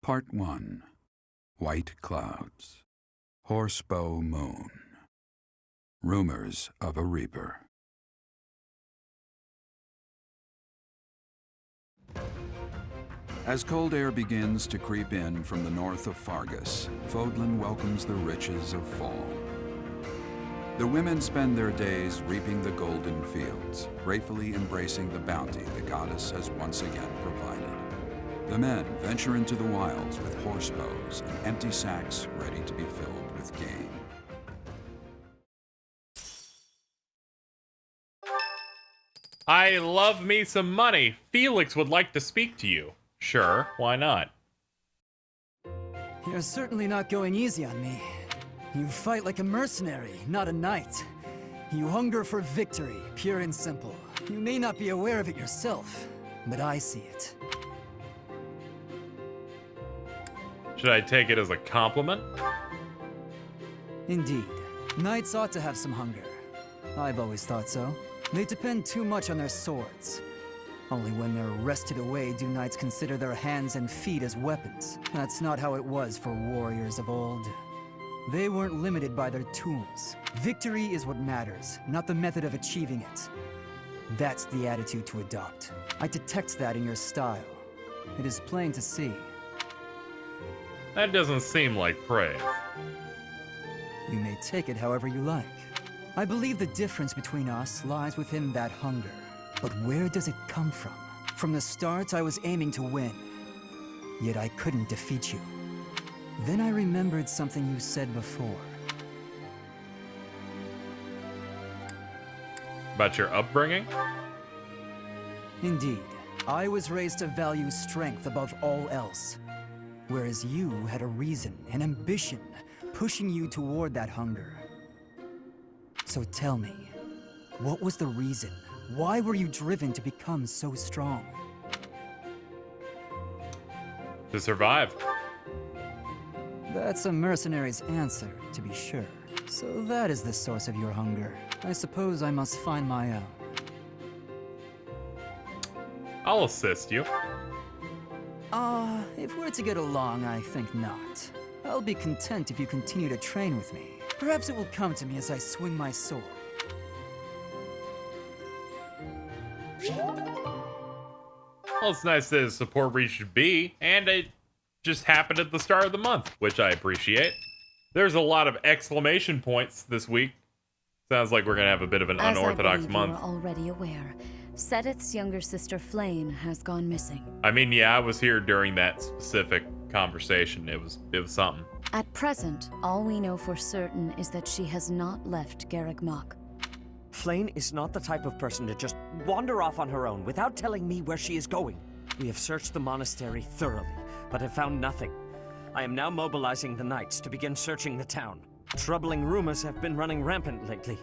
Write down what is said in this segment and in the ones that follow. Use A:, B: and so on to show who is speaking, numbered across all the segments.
A: Part 1. White Clouds. Horsebow Moon. Rumors of a Reaper. As cold air begins to creep in from the north of Fargus, Fodlan welcomes the riches of fall. The women spend their days reaping the golden fields, gratefully embracing the bounty the goddess has once again provided. The men venture into the wilds with horsebows and empty sacks ready to be filled with game.
B: I love me some money. Felix would like to speak to you. Sure, why not?
C: You're certainly not going easy on me. You fight like a mercenary, not a knight. You hunger for victory, pure and simple. You may not be aware of it yourself, but I see it.
B: Should I take it as a compliment?
C: Indeed. Knights ought to have some hunger. I've always thought so. They depend too much on their swords. Only when they're wrested away do knights consider their hands and feet as weapons. That's not how it was for warriors of old. They weren't limited by their tools. Victory is what matters, not the method of achieving it. That's the attitude to adopt. I detect that in your style. It is plain to see.
B: That doesn't seem like praise.
C: You may take it however you like. I believe the difference between us lies within that hunger. But where does it come from? From the start, I was aiming to win. Yet I couldn't defeat you. Then I remembered something you said before.
B: About your upbringing?
C: Indeed. I was raised to value strength above all else. Whereas you had a reason, an ambition, pushing you toward that hunger. So tell me, what was the reason? Why were you driven to become so strong?
B: To survive.
C: That's a mercenary's answer, to be sure. So that is the source of your hunger. I suppose I must find my own.
B: I'll assist you.
C: If we're to get along, I think not. I'll be content if you continue to train with me. Perhaps it will come to me as I swing my sword.
B: Well, it's nice that his support reached B, and it just happened at the start of the month, which I appreciate. There's a lot of exclamation points this week. Sounds like we're gonna have a bit of an unorthodox month.
D: As I believe you are already aware, Seteth's younger sister Flayn has gone missing.
B: I mean, yeah, I was here during that specific conversation. It was something.
D: At present, all we know for certain is that she has not left Garreg-Mach.
E: Flayn is not the type of person to just wander off on her own without telling me where she is going. We have searched the monastery thoroughly, but have found nothing. I am now mobilizing the knights to begin searching the town. Troubling rumors have been running rampant lately.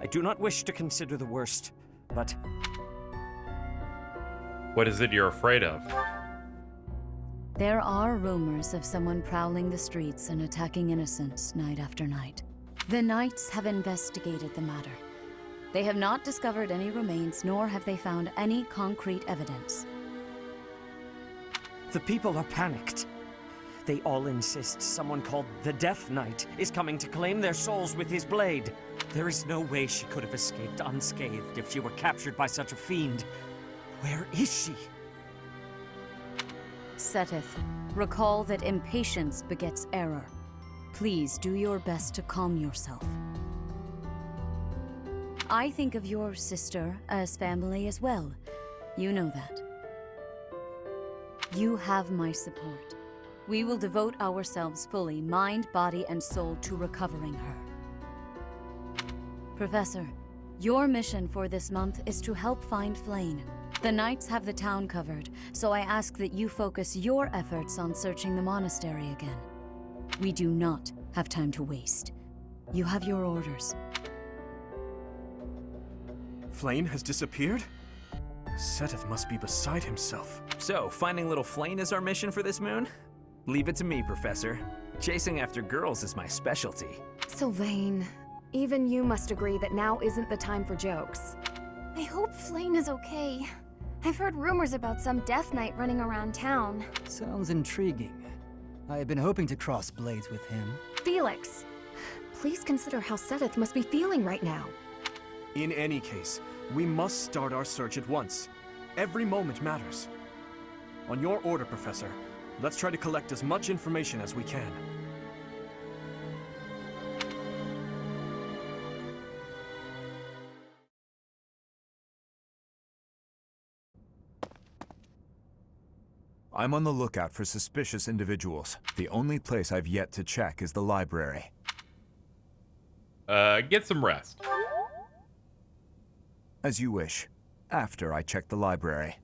E: I do not wish to consider the worst, but...
B: What is it you're afraid of?
D: There are rumors of someone prowling the streets and attacking innocents night after night. The Knights have investigated the matter. They have not discovered any remains, nor have they found any concrete evidence.
E: The people are panicked. They all insist someone called the Death Knight is coming to claim their souls with his blade. There is no way she could have escaped unscathed if she were captured by such a fiend. Where is she?
D: Seteth, recall that impatience begets error. Please do your best to calm yourself. I think of your sister as family as well. You know that. You have my support. We will devote ourselves fully, mind, body, and soul, to recovering her. Professor, your mission for this month is to help find Flayn. The Knights have the town covered, so I ask that you focus your efforts on searching the monastery again. We do not have time to waste. You have your orders.
F: Flayn has disappeared? Seteth must be beside himself.
G: So, finding little Flayn is our mission for this moon? Leave it to me, Professor. Chasing after girls is my specialty.
H: Sylvain, even you must agree that now isn't the time for jokes.
I: I hope Flayn is okay.
H: I've heard rumors about some Death Knight running around town.
C: Sounds intriguing. I have been hoping to cross blades with him.
H: Felix, please consider how Seteth must be feeling right now.
F: In any case, we must start our search at once. Every moment matters. On your order, Professor, let's try to collect as much information as we can.
I: I'm on the lookout for suspicious individuals. The only place I've yet to check is the library.
B: Get some rest.
I: As you wish. After I check the library.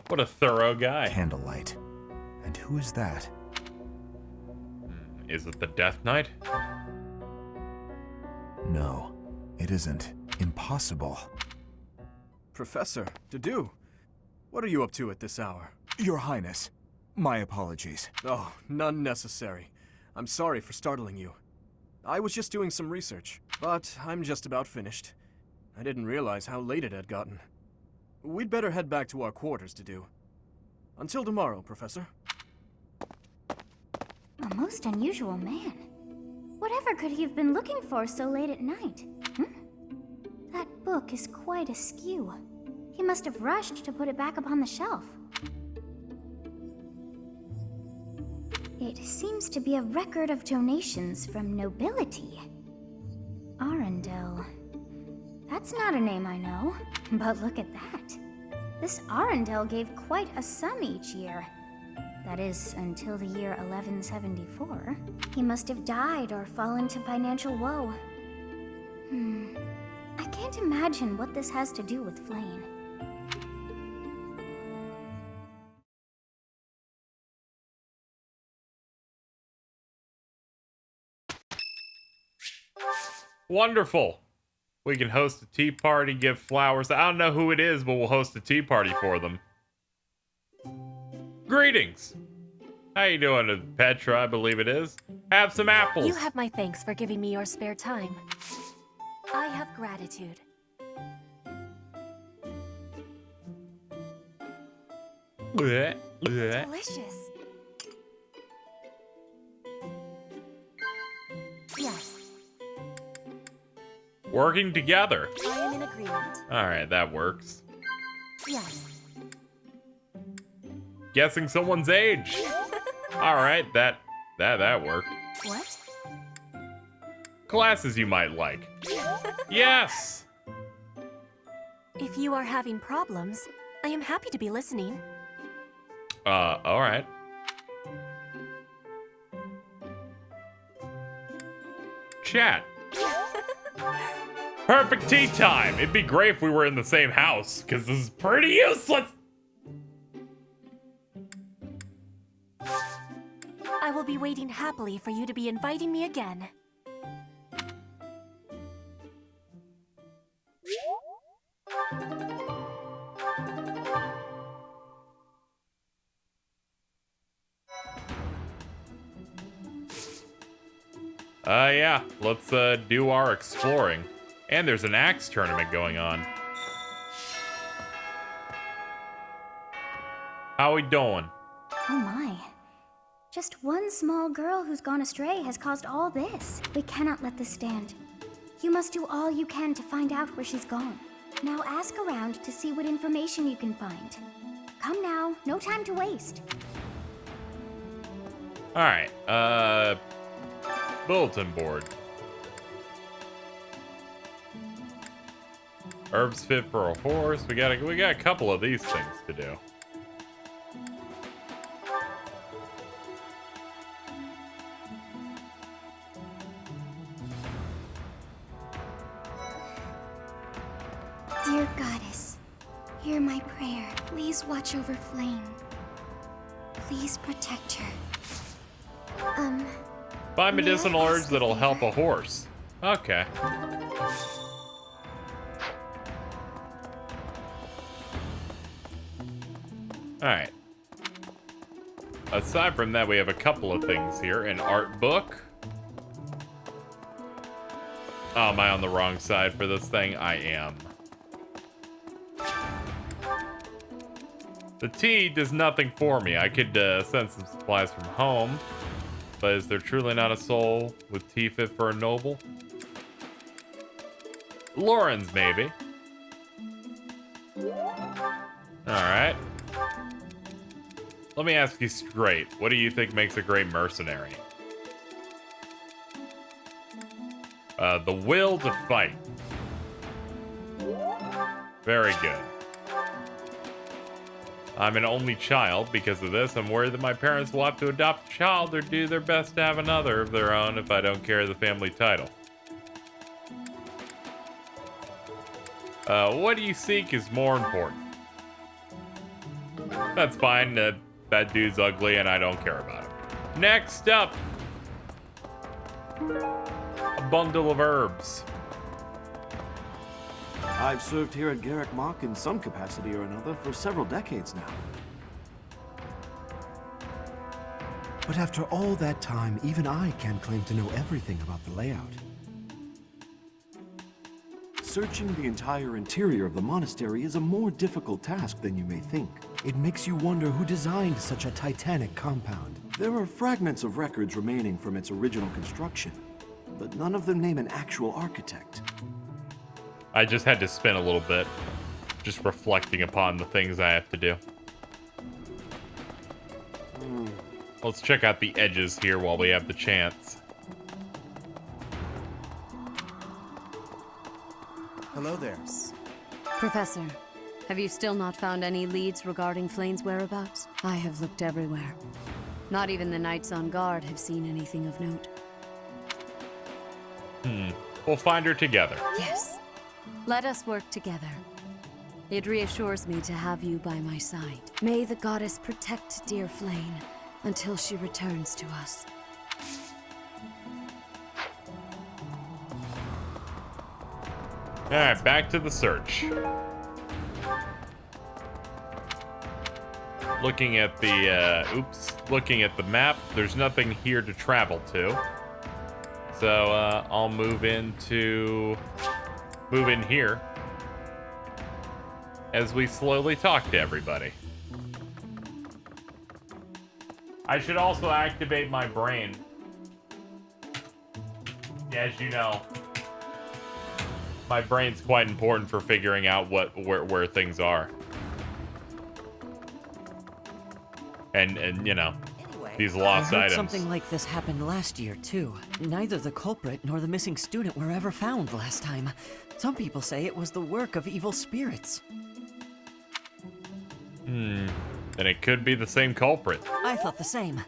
B: What a thorough guy.
I: Candlelight. And who is that?
B: Is it the Death Knight?
I: No, it isn't. Impossible.
F: Professor, Dedu, what are you up to at this hour?
I: Your Highness, my apologies.
F: Oh, none necessary. I'm sorry for startling you. I was just doing some research, but I'm just about finished. I didn't realize how late it had gotten. We'd better head back to our quarters, Dedu. Until tomorrow, Professor.
J: A most unusual man. Whatever could he have been looking for so late at night? That book is quite askew. He must have rushed to put it back upon the shelf. It seems to be a record of donations from nobility. Arundel. That's not a name I know, but look at that. This Arundel gave quite a sum each year. That is, until the year 1174. He must have died or fallen to financial woe. I can't imagine what this has to do with Flayn.
B: Wonderful. We can host a tea party, give flowers. I don't know who it is, but we'll host a tea party for them. Greetings. How you doing, Petra, I believe it is? Have some apples.
K: You have my thanks for giving me your spare time. I have gratitude. Delicious. Yes.
B: Working together.
K: I am in agreement.
B: Alright, that works.
K: Yes.
B: Guessing someone's age. Alright, that worked.
K: What?
B: Classes you might like. Yes!
K: If you are having problems, I am happy to be listening.
B: Alright. Chat. Perfect tea time! It'd be great if we were in the same house, because this is pretty useless!
K: I will be waiting happily for you to be inviting me again.
B: Yeah, let's do our exploring. And there's an axe tournament going on. How we doing?
J: Oh my. Just one small girl who's gone astray has caused all this. We cannot let this stand. You must do all you can to find out where she's gone. Now ask around to see what information you can find. Come now, no time to waste.
B: Alright, bulletin board. Herbs fit for a horse. We got a couple of these things to do.
J: Dear Goddess, hear my prayer. Please watch over Flayn. Please protect her.
B: Buy medicinal herbs that'll help a horse. Okay. Alright. Aside from that, we have a couple of things here. An art book. Oh, am I on the wrong side for this thing? I am. The tea does nothing for me. I could send some supplies from home, but is there truly not a soul with tea fit for a noble? Lauren's, maybe. Alright. Let me ask you straight. What do you think makes a great mercenary? The will to fight. Very good. I'm an only child. Because of this, I'm worried that my parents will have to adopt a child or do their best to have another of their own if I don't carry the family title. What do you seek is more important. That's fine. That dude's ugly and I don't care about him. Next up. A bundle of herbs.
L: I've served here at Garrick Mach in some capacity or another for several decades now.
M: But after all that time, even I can't claim to know everything about the layout.
L: Searching the entire interior of the monastery is a more difficult task than you may think.
M: It makes you wonder who designed such a titanic compound.
L: There are fragments of records remaining from its original construction, but none of them name an actual architect.
B: I just had to spin a little bit, just reflecting upon the things I have to do. Let's check out the edges here while we have the chance.
M: Hello there.
D: Professor, have you still not found any leads regarding Flayn's whereabouts? I have looked everywhere. Not even the knights on guard have seen anything of note.
B: We'll find her together.
D: Yes. Let us work together. It reassures me to have you by my side. May the goddess protect dear Flayn until she returns to us.
B: Alright, back to the search. Looking at the, looking at the map, there's nothing here to travel to. So, I'll move in here as we slowly talk to everybody. I should also activate my brain. As you know, my brain's quite important for figuring out where things are. And you know, these lost
E: I heard
B: items.
E: Something like this happened last year too. Neither the culprit nor the missing student were ever found last time. Some people say it was the work of evil spirits.
B: Then it could be the same culprit.
E: I thought the same.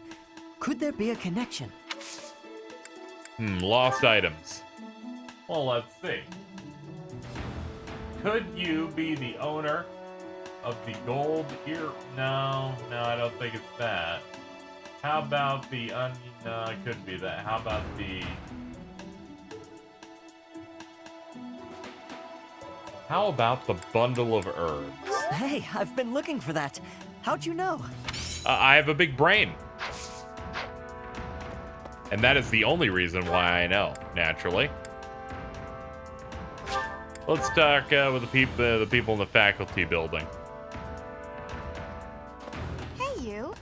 E: Could there be a connection?
B: Lost items. Well, let's see. Could you be the owner of the gold ear? No, I don't think it's that. How about the no, it could be that. How about the... How about the bundle of herbs?
E: Hey, I've been looking for that. How'd you know?
B: I have a big brain. And that is the only reason why I know, naturally. Let's talk with the people in the faculty building.
K: Hey, you.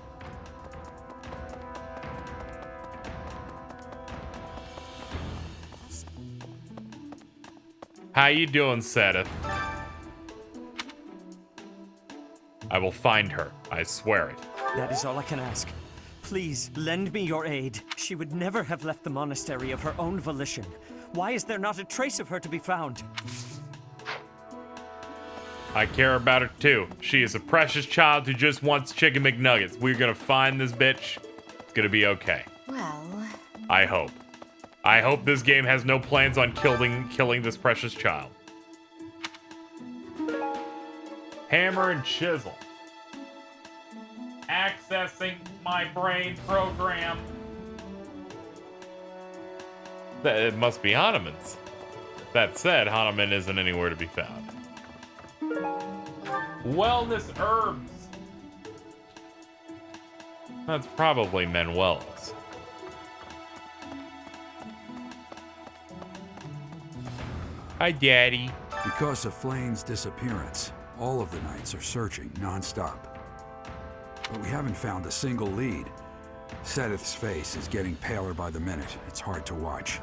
B: How you doing, Sedith? I will find her. I swear it.
E: That is all I can ask. Please, lend me your aid. She would never have left the monastery of her own volition. Why is there not a trace of her to be found?
B: I care about her too. She is a precious child who just wants chicken McNuggets. We're gonna find this bitch. It's gonna be okay.
K: Well...
B: I hope. I hope this game has no plans on killing this precious child. Hammer and chisel. Accessing my brain program. It must be Hanuman's. That said, Hanuman isn't anywhere to be found. Wellness herbs. That's probably Manuel's. Hi, Daddy.
A: Because of Flayn's disappearance, all of the knights are searching non-stop. but we haven't found a single lead. Sedith's face is getting paler by the minute. It's hard to watch.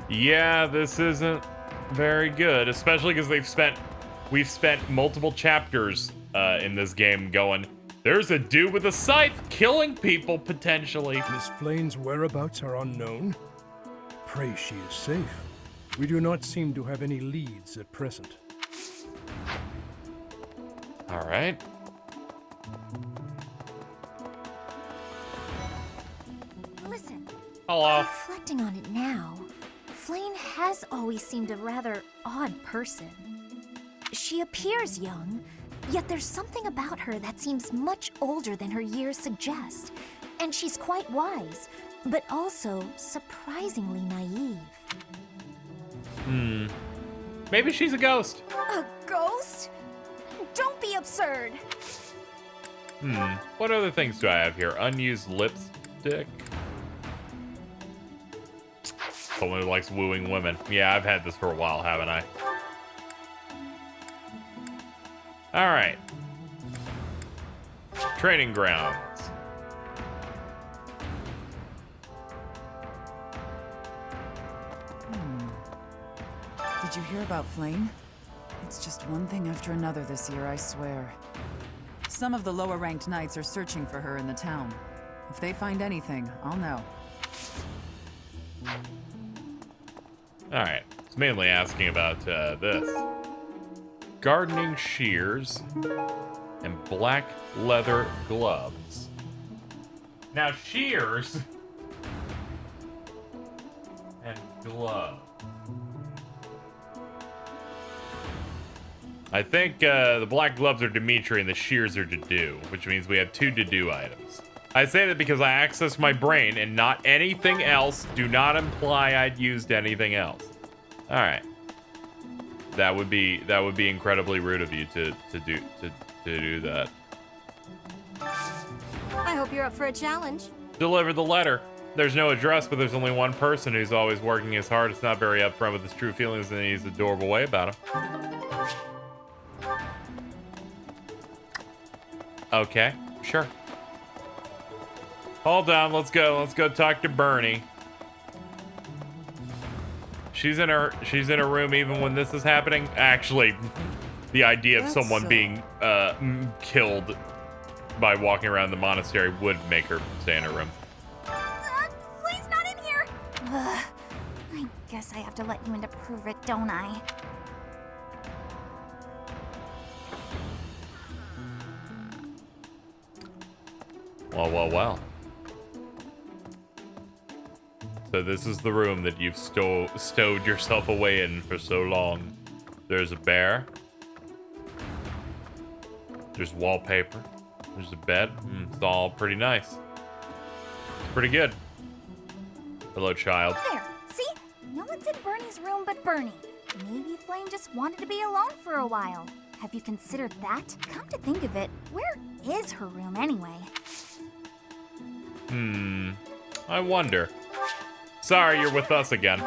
B: Yeah, this isn't very good, especially because we've spent multiple chapters in this game going, there's a dude with a scythe killing people potentially.
N: Miss Flayn's whereabouts are unknown. Pray she is safe. We do not seem to have any leads at present.
B: All right.
J: Listen.
B: Hello.
J: Reflecting on it now, Flayn has always seemed a rather odd person. She appears young, yet there's something about her that seems much older than her years suggest. And she's quite wise, but also surprisingly naive.
B: Maybe she's a ghost.
J: A ghost? Don't be absurd.
B: What other things do I have here? Unused lipstick. Someone who likes wooing women. Yeah, I've had this for a while, haven't I? All right. Training grounds.
O: Did you hear about Flayn? It's just one thing after another this year, I swear. Some of the lower-ranked knights are searching for her in the town. If they find anything, I'll know.
B: All right. It's mainly asking about this. Gardening shears and black leather gloves. Now, shears and gloves. I think the black gloves are Dimitri and the shears are Dedu, which means we have 2 Dedu items. I say that because I accessed my brain and not anything else. Do not imply I'd used anything else. All right. That would be incredibly rude of you to do that.
K: I hope you're up for a challenge.
B: Deliver the letter. There's no address, but there's only one person who's always working his hard. It's not very upfront with his true feelings, and he's an adorable way about him. Okay, sure. Hold on, let's go talk to Bernie. She's in her room even when this is happening. Actually, the idea of someone being killed by walking around the monastery would make her stay in her room.
J: Flayn's not in here! I guess I have to let you in to prove it, don't I?
B: Well. So this is the room that you've stowed yourself away in for so long. There's a bear. There's wallpaper. There's a bed. It's all pretty nice. It's pretty good. Hello, child.
J: There, see? No one's in Bernie's room but Bernie. Maybe Flayn just wanted to be alone for a while. Have you considered that? Come to think of it, where is her room anyway?
B: I wonder. Sorry, you're with us again.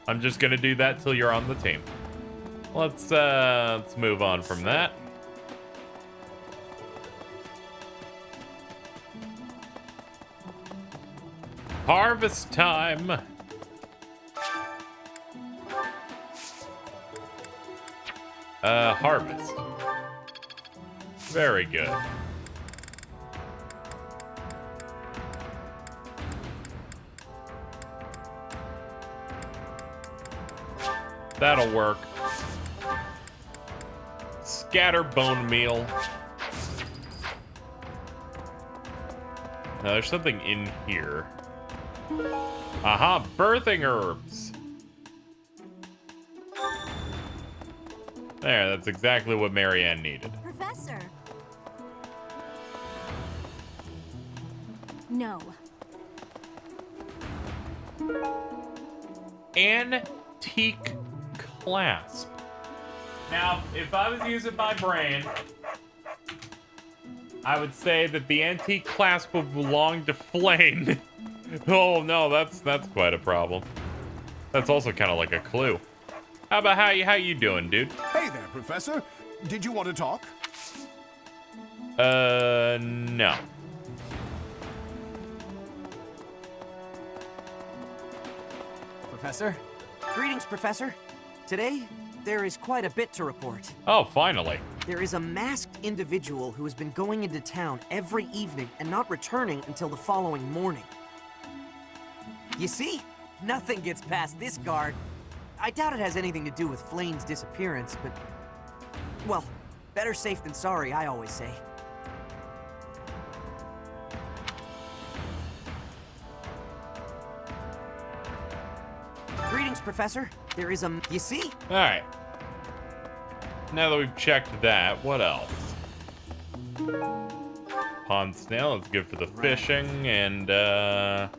B: I'm just gonna do that till you're on the team. Let's move on from that. Harvest time. Harvest. Very good. That'll work. Scatter bone meal. Now there's something in here. Aha, birthing herbs. There, that's exactly what Marianne needed.
K: Professor. No.
B: Antique clasp. Now, if I was using my brain, I would say that the antique clasp would belong to Flayn. Oh no, that's quite a problem. That's also kind of like a clue. how you doing, dude?
P: Hey there, Professor. Did you want to talk?
B: No.
Q: Professor? Greetings, Professor. Today, there is quite a bit to report.
B: Oh, finally.
Q: There is a masked individual who has been going into town every evening and not returning until the following morning. You see? Nothing gets past this guard. I doubt it has anything to do with Flayn's disappearance, but... well, better safe than sorry, I always say. Greetings, Professor. There is a... you see?
B: Alright. Now that we've checked that, what else? Pond snail is good for the fishing, and, how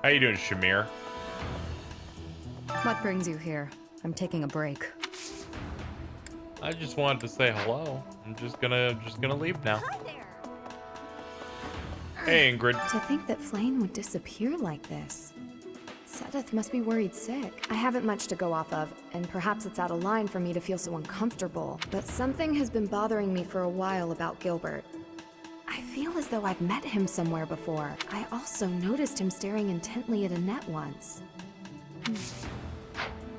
B: you doing, Shamir?
R: What brings you here? I'm taking a break.
B: I just wanted to say hello. I'm just gonna leave now.
J: Hi there.
B: Hey, Ingrid.
H: To think that Flayn would disappear like this. Sedith must be worried sick. I haven't much to go off of, and perhaps it's out of line for me to feel so uncomfortable, but something has been bothering me for a while about Gilbert. I feel as though I've met him somewhere before. I also noticed him staring intently at Annette once.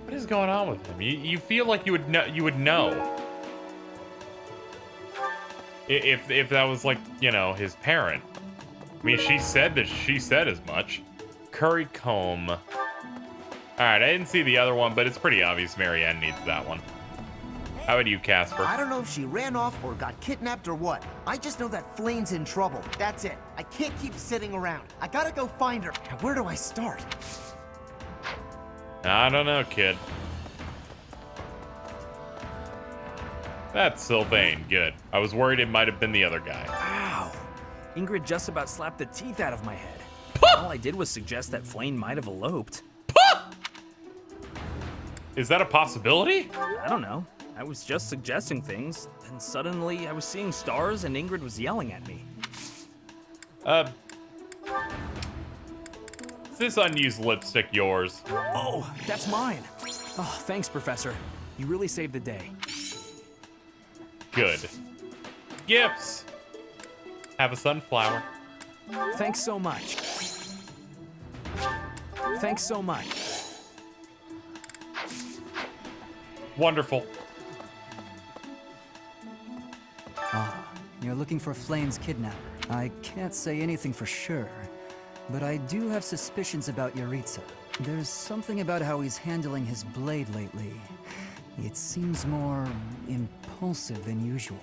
B: What is going on with him? You feel like you would know. If that was like, you know, his parent. I mean, she said as much. Curry comb. All right, I didn't see the other one, but it's pretty obvious Marianne needs that one. How about you, Casper?
S: I don't know if she ran off or got kidnapped or what. I just know that Flayn's in trouble. That's it. I can't keep sitting around. I gotta go find her. Now, where do I start?
B: I don't know, kid. That's Sylvain. Good. I was worried it might have been the other guy.
G: Ow! Ingrid just about slapped the teeth out of my head. All I did was suggest that Flayn might have eloped.
B: Is that a possibility?
G: I don't know. I was just suggesting things, and suddenly I was seeing stars and Ingrid was yelling at me.
B: Is this unused lipstick yours?
G: Oh, that's mine. Oh, thanks, Professor. You really saved the day.
B: Good. Gifts. Have a sunflower.
G: Thanks so much. Thanks so much.
B: Wonderful.
C: Ah, you're looking for Flayn's kidnapper. I can't say anything for sure, but I do have suspicions about Yaritza. There's something about how he's handling his blade lately. It seems more impulsive than usual.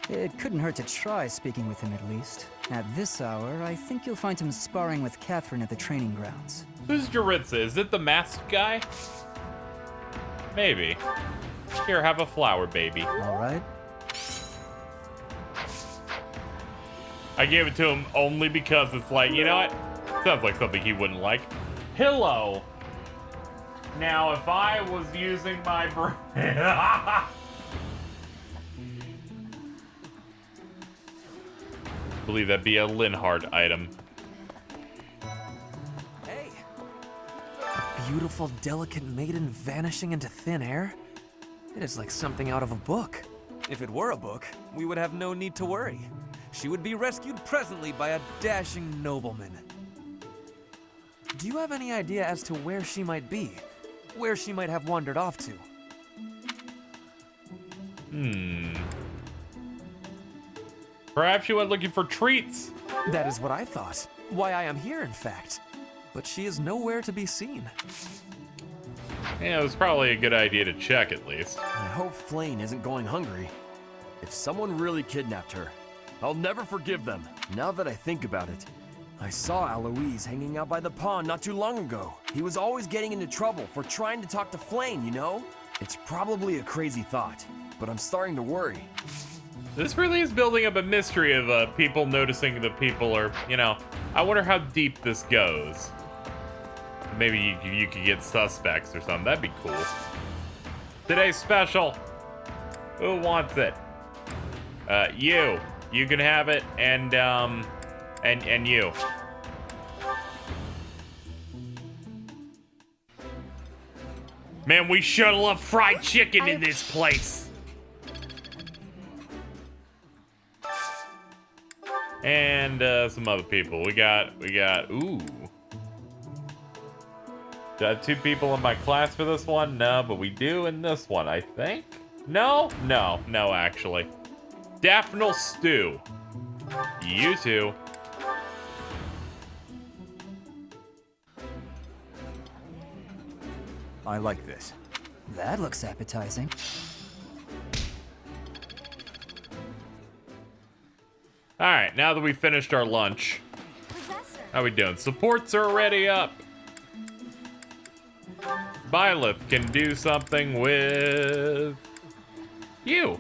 C: It couldn't hurt to try speaking with him at least. At this hour, I think you'll find him sparring with Catherine at the training grounds.
B: Who's Yaritza? Is it the masked guy? Maybe. Here, have a flower, baby.
C: All right.
B: I gave it to him only because it's like, you know what? Sounds like something he wouldn't like. Pillow. Now, if I was using my brain... I believe that'd be a Linhart item.
E: Hey! A beautiful, delicate maiden vanishing into thin air? It is like something out of a book. If it were a book, we would have no need to worry. She would be rescued presently by a dashing nobleman. Do you have any idea as to where she might be? Where she might have wandered off to?
B: Perhaps she went looking for treats.
E: That is what I thought. Why I am here, in fact. But she is nowhere to be seen.
B: Yeah, it was probably a good idea to check at least.
L: I hope Flayn isn't going hungry. If someone really kidnapped her, I'll never forgive them. Now that I think about it, I saw Aloise hanging out by the pond not too long ago. He was always getting into trouble for trying to talk to Flayn, you know? It's probably a crazy thought, but I'm starting to worry.
B: This really is building up a mystery of people noticing that people are, you know, I wonder how deep this goes. Maybe you could get suspects or something. That'd be cool. Today's special. Who wants it? You. You can have it, and you. Man, we should love fried chicken in this place. And some other people. We got, ooh. Do I have 2 people in my class for this one? No, but we do in this one, I think. No, actually. Daphne Stew. You 2.
I: I like this.
C: That looks appetizing.
B: All right, now that we finished our lunch, how we doing? Supports are already up. Byleth can do something with you.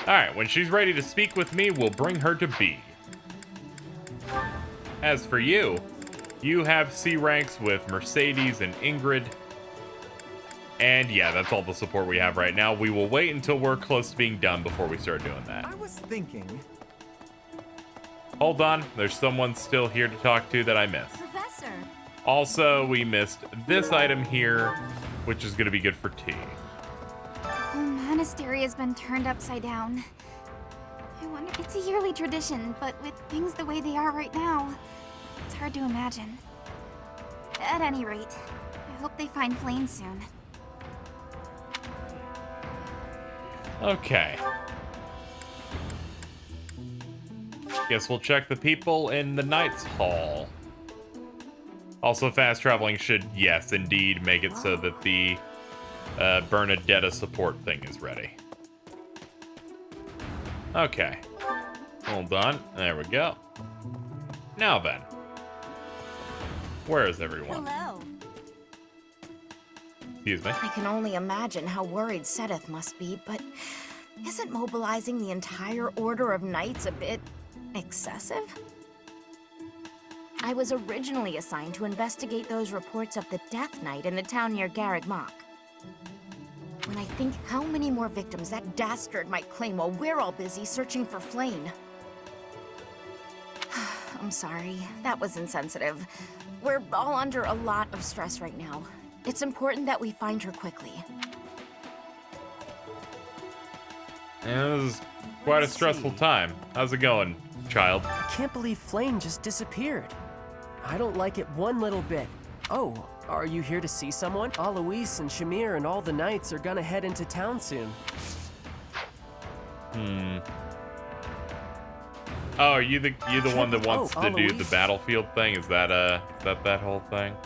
B: All right, when she's ready to speak with me, we'll bring her to B. As for you, you have C ranks with Mercedes and Ingrid. And yeah, that's all the support we have right now. We will wait until we're close to being done before we start doing that.
E: I was thinking...
B: Hold on, there's someone still here to talk to that I missed.
K: Professor.
B: Also, we missed this item here, which is going to be good for tea.
J: The whole monastery has been turned upside down. I wonder, it's a yearly tradition, but with things the way they are right now, it's hard to imagine. At any rate, I hope they find Flayn soon.
B: Okay. Guess we'll check the people in the Knights Hall. Also, fast traveling should, yes, indeed, make it so that the Bernadetta support thing is ready. Okay. Hold on. There we go. Now then. Where is everyone?
K: Hello.
B: Excuse me.
T: I can only imagine how worried Seteth must be, but isn't mobilizing the entire Order of Knights a bit excessive? I was originally assigned to investigate those reports of the Death Knight in the town near Garreg Mach. When I think how many more victims that dastard might claim while we're all busy searching for Flayn. I'm sorry, that was insensitive. We're all under a lot of stress right now. It's important that we find her quickly.
B: Yeah, this is quite a stressful time. How's it going, child?
U: I can't believe Flayn just disappeared. I don't like it one little bit. Oh, are you here to see someone? Alois and Shamir and all the knights are gonna head into town soon.
B: Oh, are you the one that wants to do the battlefield thing? Is that that whole thing?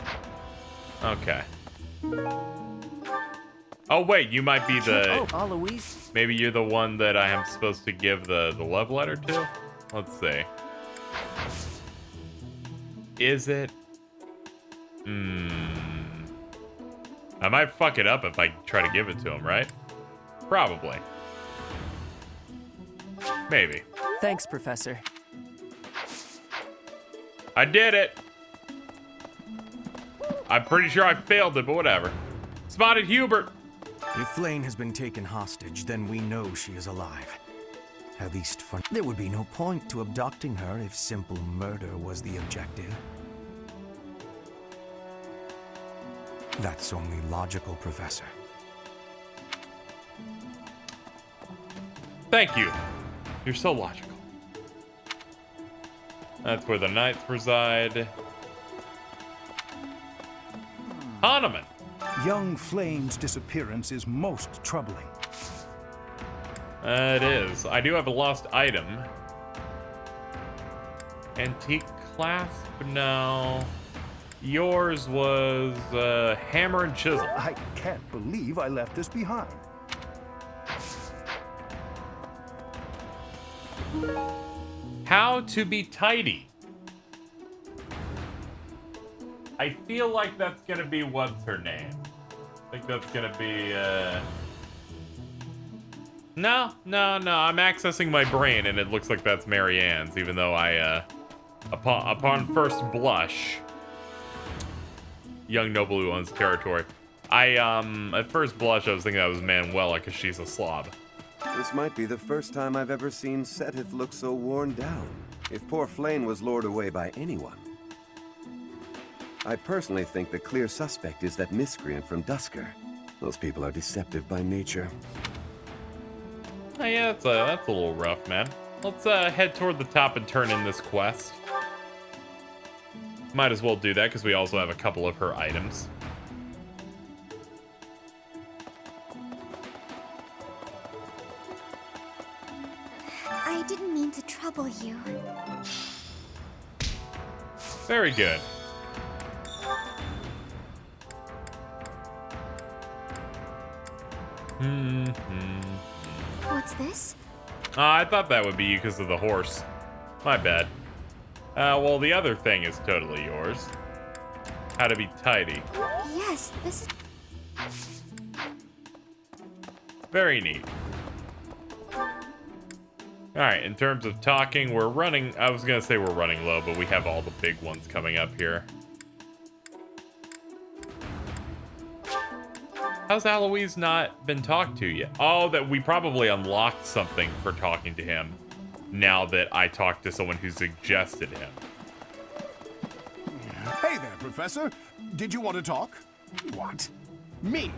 B: Okay. Oh wait, you might be the.
U: Oh, Alois.
B: Maybe you're the one that I am supposed to give the love letter to. Let's see. Is it? I might fuck it up if I try to give it to him, right? Probably. Maybe.
U: Thanks, Professor.
B: I did it. I'm pretty sure I failed it, but whatever. Spotted Hubert.
M: If Flayn has been taken hostage, then we know she is alive. At least for... There would be no point to abducting her if simple murder was the objective. That's only logical, Professor.
B: Thank you. You're so logical. That's where the knights reside. Hanuman.
V: Young Flayn's disappearance is most troubling.
B: It is. I do have a lost item. Antique clasp? No. Yours was hammer and chisel.
V: I can't believe I left this behind.
B: How to be tidy. I feel like that's gonna be what's her name. I think that's gonna be No. I'm accessing my brain and it looks like that's Marianne's, even though I upon first blush, young noble who owns territory. At first blush I was thinking that was Manuela because she's a Slav.
W: This might be the first time I've ever seen Seteth look so worn down. If poor Flayn was lured away by anyone. I personally think the clear suspect is that miscreant from Dusker. Those people are deceptive by nature.
B: Oh yeah, that's a little rough, man. Let's head toward the top and turn in this quest. Might as well do that because we also have a couple of her items.
J: I didn't mean to trouble you.
B: Very good.
J: What's this?
B: I thought that would be you because of the horse. My bad. Well, the other thing is totally yours. How to be tidy.
J: Yes, this is...
B: Very neat. Alright, in terms of talking, we're running... I was gonna say we're running low, but we have all the big ones coming up here. How's Alois not been talked to yet? Oh, that we probably unlocked something for talking to him now that I talked to someone who suggested him.
P: Hey there, Professor. Did you want to talk? What? Me?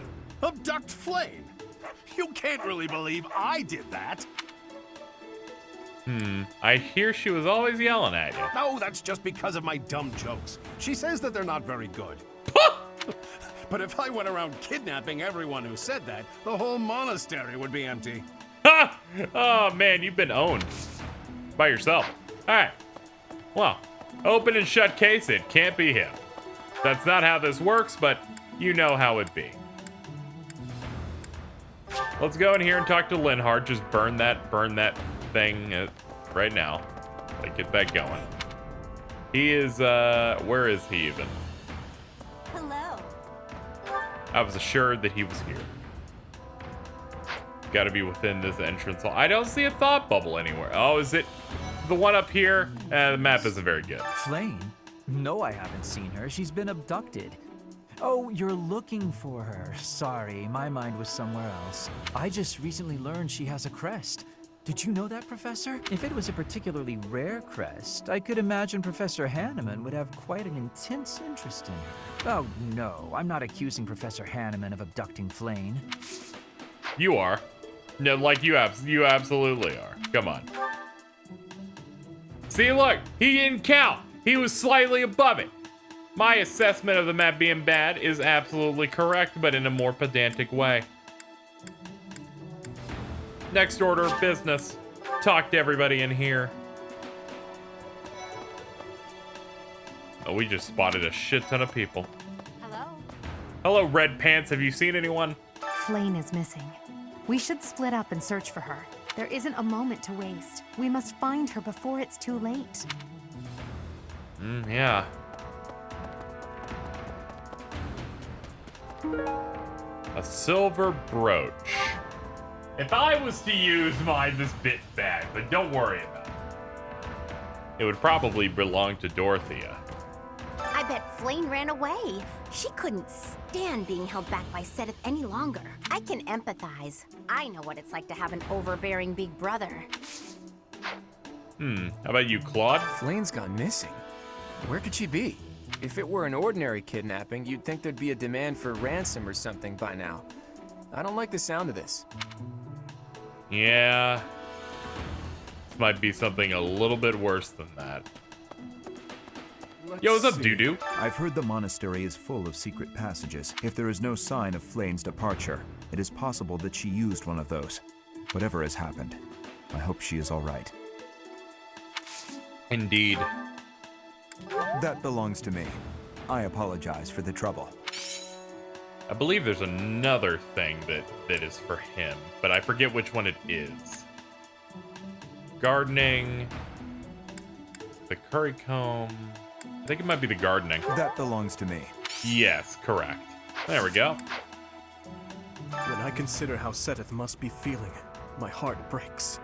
P: Abduct Flayn? You can't really believe I did that.
B: I hear she was always yelling at you.
P: No, that's just because of my dumb jokes. She says that they're not very good. But if I went around kidnapping everyone who said that, the whole monastery would be empty.
B: Ha! Oh man, you've been owned by yourself. Alright. Well, open and shut case, it can't be him. That's not how this works, but you know how it be. Let's go in here and talk to Linhardt. Just burn that thing right now. Like, get that going. He is, where is he even?
K: Hello.
B: I was assured that he was here. Gotta be within this entrance hall. I don't see a thought bubble anywhere. Oh, is it the one up here? The map isn't very good.
A: Flayn? No, I haven't seen her. She's been abducted. Oh, you're looking for her. Sorry, my mind was somewhere else. I just recently learned she has a crest. Did you know that, Professor? If it was a particularly rare crest, I could imagine Professor Hanneman would have quite an intense interest in her. Oh, no, I'm not accusing Professor Hanneman of abducting Flayn.
B: You are. No, like you absolutely are. Come on. See, look, he didn't count. He was slightly above it. My assessment of the map being bad is absolutely correct, but in a more pedantic way. Next order of business. Talk to everybody in here. Oh, we just spotted a shit ton of people.
K: Hello.
B: Hello, Red Pants. Have you seen anyone?
D: Flayn is missing. We should split up and search for her. There isn't a moment to waste. We must find her before it's too late.
B: Yeah. A silver brooch. If I was to use mine, this bit's bad, but don't worry about it. It would probably belong to Dorothea.
K: I bet Flayn ran away. She couldn't stand being held back by Seth any longer. I can empathize. I know what it's like to have an overbearing big brother.
B: How about you, Claude?
G: Flayn's gone missing. Where could she be? If it were an ordinary kidnapping, you'd think there'd be a demand for ransom or something by now. I don't like the sound of this.
B: Yeah. This might be something a little bit worse than that. Yo, what's up, Doo-Doo?
I: I've heard the monastery is full of secret passages. If there is no sign of Flayn's departure, it is possible that she used one of those. Whatever has happened, I hope she is all right.
B: Indeed.
I: That belongs to me. I apologize for the trouble.
B: I believe there's another thing that is for him, but I forget which one it is. Gardening. The curry comb. I think it might be the gardening.
I: That belongs to me.
B: Yes, correct. There we go.
L: When I consider how Seth must be feeling, my heart breaks.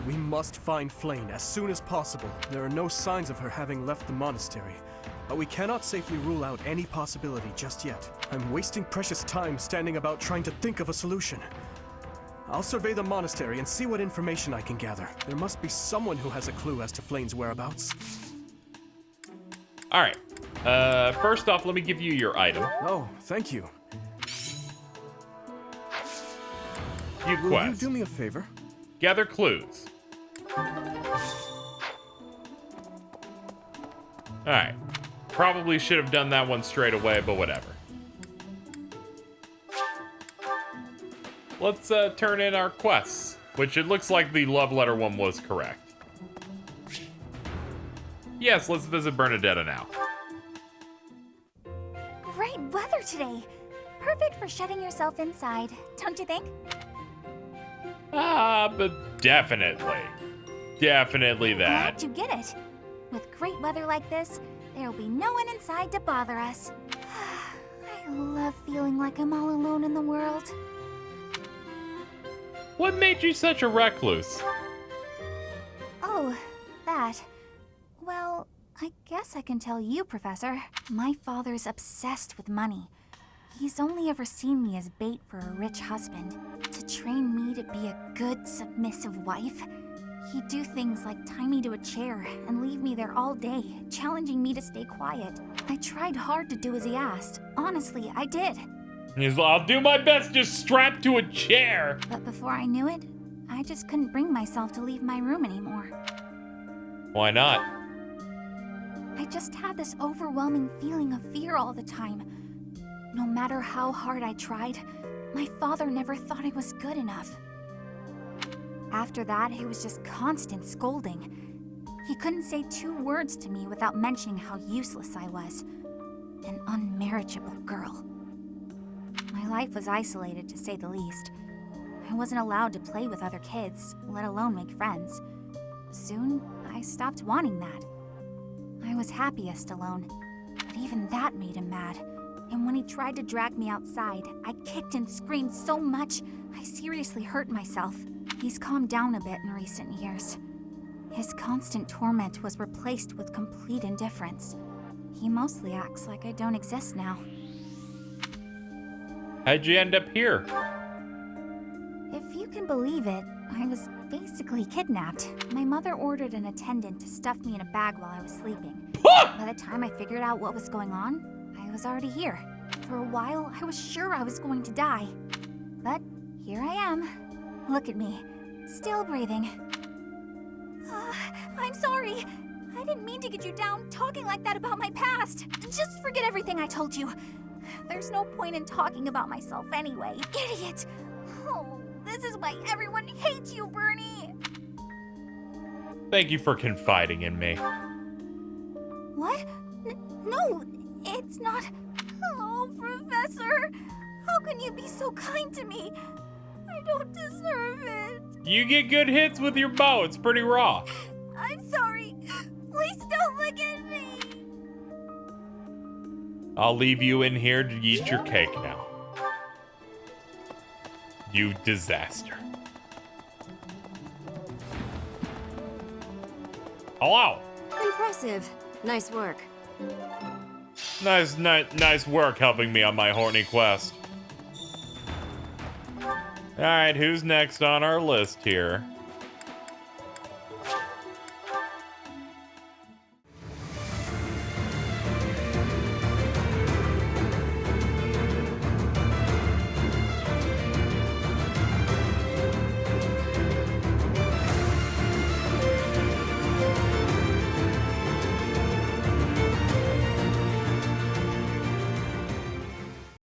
L: We must find Flayn as soon as possible. There are no signs of her having left the monastery, but we cannot safely rule out any possibility just yet. I'm wasting precious time standing about trying to think of a solution. I'll survey the monastery and see what information I can gather. There must be someone who has a clue as to Flayn's whereabouts.
B: All right, First off, let me give you your item.
G: Oh, thank you.
B: Few
G: Will
B: quests.
G: you do me a favor?
B: Gather clues. Alright. Probably should have done that one straight away, but whatever. Let's turn in our quests, which it looks like the love letter one was correct. Yes, let's visit Bernadetta now.
J: Great weather today. Perfect for shutting yourself inside, don't you think?
B: But definitely. Definitely that.
J: Glad you get it. With great weather like this, there'll be no one inside to bother us. I love feeling like I'm all alone in the world.
B: What made you such a recluse?
J: Oh, that. Well, I guess I can tell you, Professor. My father's obsessed with money. He's only ever seen me as bait for a rich husband, to train me to be a good, submissive wife. He'd do things like tie me to a chair and leave me there all day, challenging me to stay quiet. I tried hard to do as he asked. Honestly, I did.
B: I'll do my best, just strapped to a chair.
J: But before I knew it, I just couldn't bring myself to leave my room anymore.
B: Why not?
J: I just had this overwhelming feeling of fear all the time. No matter how hard I tried, my father never thought I was good enough. After that, it was just constant scolding. He couldn't say 2 words to me without mentioning how useless I was. An unmarriageable girl. My life was isolated, to say the least. I wasn't allowed to play with other kids, let alone make friends. Soon, I stopped wanting that. I was happiest alone, but even that made him mad. And when he tried to drag me outside, I kicked and screamed so much, I seriously hurt myself. He's calmed down a bit in recent years. His constant torment was replaced with complete indifference. He mostly acts like I don't exist now.
B: How'd you end up here?
J: If you can believe it, I was basically kidnapped. My mother ordered an attendant to stuff me in a bag while I was sleeping. By the time I figured out what was going on, I was already here. For a while, I was sure I was going to die. But here I am. Look at me, still breathing. I'm sorry. I didn't mean to get you down talking like that about my past. Just forget everything I told you. There's no point in talking about myself anyway. Idiot! Oh, this is why everyone hates you, Bernie!
B: Thank you for confiding in me.
J: What? No, it's not. Oh, Professor! How can you be so kind to me? I don't deserve it.
B: You get good hits with your bow. It's pretty raw.
J: I'm sorry. Please don't look at me.
B: I'll leave you in here to eat your cake now. You disaster. Hello.
F: Impressive. Nice work.
B: Nice work helping me on my horny quest. All right, who's next on our list here?